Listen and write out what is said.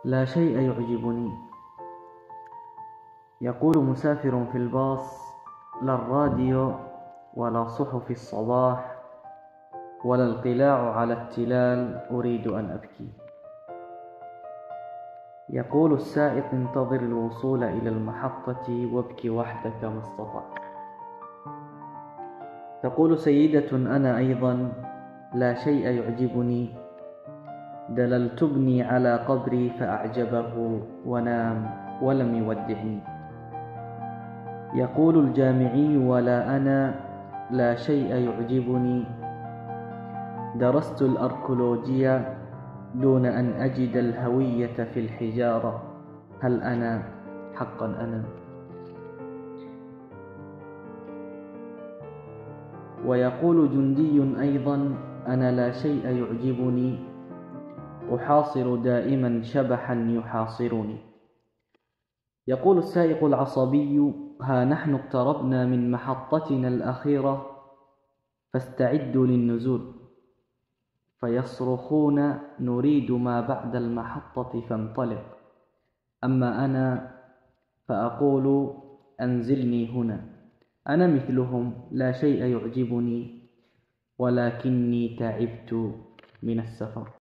لا شيء يعجبني. يقول مسافر في الباص: لا الراديو ولا صحف الصباح ولا القلاع على التلال أريد أن أبكي. يقول السائق: انتظر الوصول إلى المحطة وابكي وحدك ما استطعت. تقول سيدة أنا أيضا: لا شيء يعجبني. دللت ابني على قبري فأعجبه ونام ولم يودعني. يقول الجامعي: ولا أنا لا شيء يعجبني. درست الأركولوجيا دون أن أجد الهوية في الحجارة. هل أنا حقا أنا؟ ويقول جندي أيضا: أنا لا شيء يعجبني. أحاصر دائما شبحا يحاصرني. يقول السائق العصبي: ها نحن اقتربنا من محطتنا الأخيرة فاستعدوا للنزول. فيصرخون: نريد ما بعد المحطة فانطلق. أما أنا فأقول: أنزلني هنا. أنا مثلهم لا شيء يعجبني ولكني تعبت من السفر.